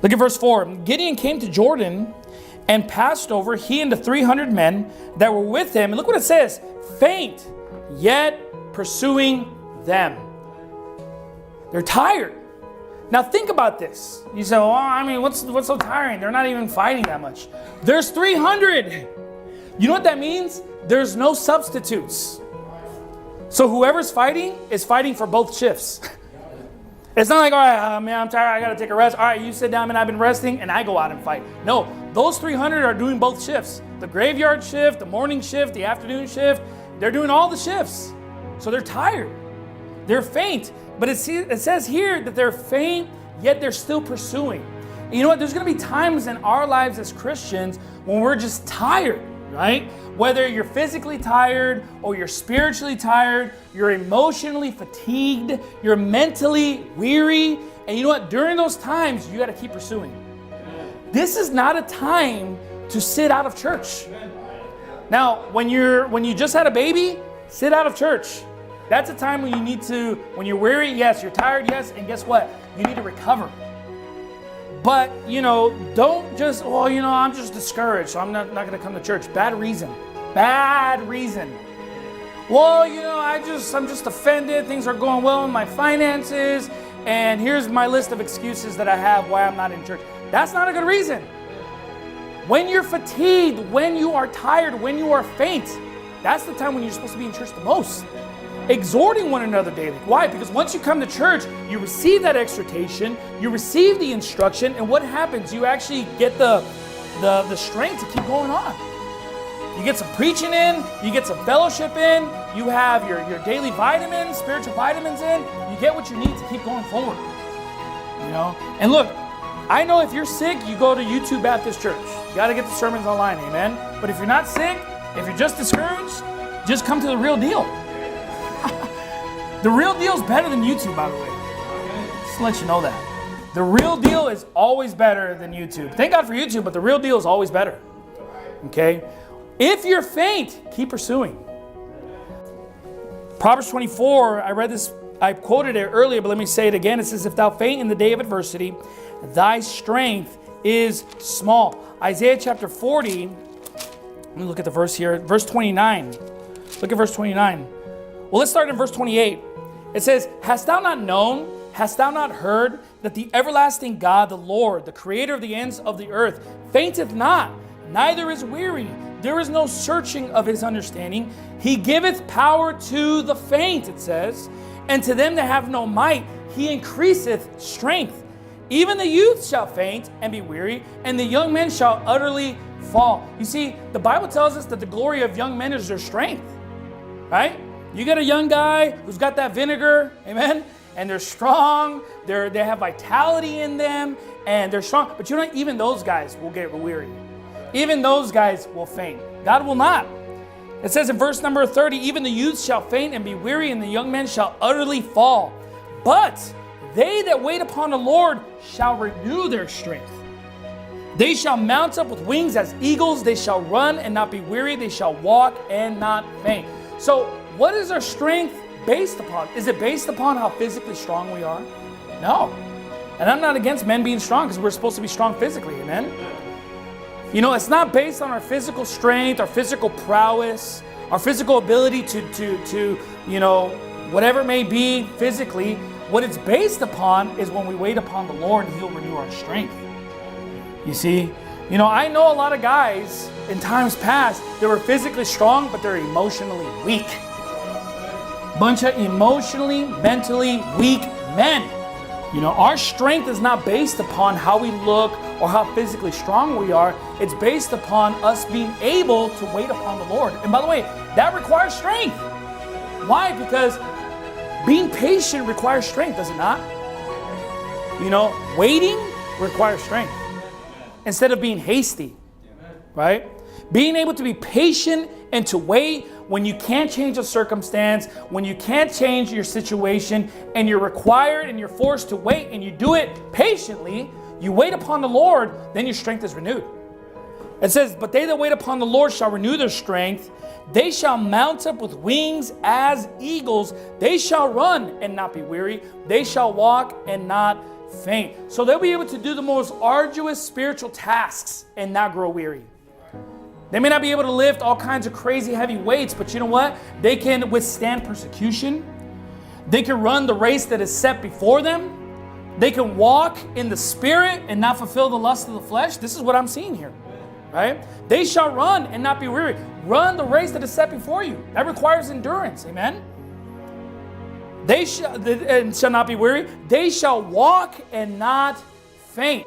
Look at verse 4. Gideon came to Jordan and passed over, he and the 300 men that were with him. And look what it says, faint, yet pursuing them. They're tired. Now think about this. You say, well, I mean, what's so tiring? They're not even fighting that much. There's 300. You know what that means? There's no substitutes. So whoever's fighting is fighting for both shifts. It's not like, all right, man, I'm tired, I got to take a rest. All right, you sit down, man, I've been resting, and I go out and fight. No, those 300 are doing both shifts. The graveyard shift, the morning shift, the afternoon shift. They're doing all the shifts. So they're tired. They're faint. But it says here that they're faint, yet they're still pursuing. And you know what? There's going to be times in our lives as Christians when we're just tired, right? Whether you're physically tired or you're spiritually tired, you're emotionally fatigued, you're mentally weary. And you know what? During those times, you got to keep pursuing. This is not a time to sit out of church. Now, when you just had a baby, sit out of church. That's a time when you need to, when you're weary, yes, you're tired, yes, and guess what? You need to recover. But, don't just, I'm just discouraged, so I'm not going to come to church. Bad reason. Bad reason. Well, I'm just offended. Things are going well in my finances, and here's my list of excuses that I have why I'm not in church. That's not a good reason. When you're fatigued, when you are tired, when you are faint, that's the time when you're supposed to be in church the most. Exhorting one another daily. Why? Because once you come to church, you receive that exhortation, you receive the instruction, and what happens? You actually get the strength to keep going on. You get some preaching in, you get some fellowship in, you have your daily vitamins, spiritual vitamins in, you get what you need to keep going forward. And look, I know if you're sick, you go to YouTube Baptist Church. You got to get the sermons online, amen? But if you're not sick, if you're just discouraged, just come to the real deal. The real deal is better than YouTube, by the way. Just to let you know that. The real deal is always better than YouTube. Thank God for YouTube, but the real deal is always better. Okay? If you're faint, keep pursuing. Proverbs 24, I quoted it earlier, but let me say it again. It says, if thou faint in the day of adversity, thy strength is small. Isaiah chapter 40, let me look at the verse here. Verse 29. Look at verse 29. Well, let's start in verse 28. It says, hast thou not known, hast thou not heard, that the everlasting God, the Lord, the creator of the ends of the earth, fainteth not, neither is weary. There is no searching of his understanding. He giveth power to the faint, it says, and to them that have no might, he increaseth strength. Even the youth shall faint and be weary, and the young men shall utterly fall. You see, the Bible tells us that the glory of young men is their strength, right? You get a young guy who's got that vinegar, amen, and they're strong, they have vitality in them, and they're strong. But even those guys will get weary. Even those guys will faint. God will not. It says in verse number 30, even the youth shall faint and be weary, and the young men shall utterly fall. But they that wait upon the Lord shall renew their strength. They shall mount up with wings as eagles. They shall run and not be weary. They shall walk and not faint. So what is our strength based upon? Is it based upon how physically strong we are? No. And I'm not against men being strong because we're supposed to be strong physically, amen? It's not based on our physical strength, our physical prowess, our physical ability to whatever it may be physically. What it's based upon is when we wait upon the Lord, He'll renew our strength. You see? I know a lot of guys in times past that were physically strong, but they're emotionally weak. Bunch of emotionally, mentally weak men. Our strength is not based upon how we look or how physically strong we are. It's based upon us being able to wait upon the Lord. And by the way, that requires strength. Why? Because being patient requires strength, does it not? Waiting requires strength instead of being hasty, right? Being able to be patient and to wait when you can't change a circumstance, when you can't change your situation, and you're required and you're forced to wait, and you do it patiently, you wait upon the Lord, then your strength is renewed. It says, but they that wait upon the Lord shall renew their strength. They shall mount up with wings as eagles. They shall run and not be weary. They shall walk and not faint. So they'll be able to do the most arduous spiritual tasks and not grow weary. They may not be able to lift all kinds of crazy heavy weights, but you know what? They can withstand persecution. They can run the race that is set before them. They can walk in the Spirit and not fulfill the lust of the flesh. This is what I'm seeing here, right? They shall run and not be weary. Run the race that is set before you. That requires endurance, amen? They shall not be weary. They shall walk and not faint.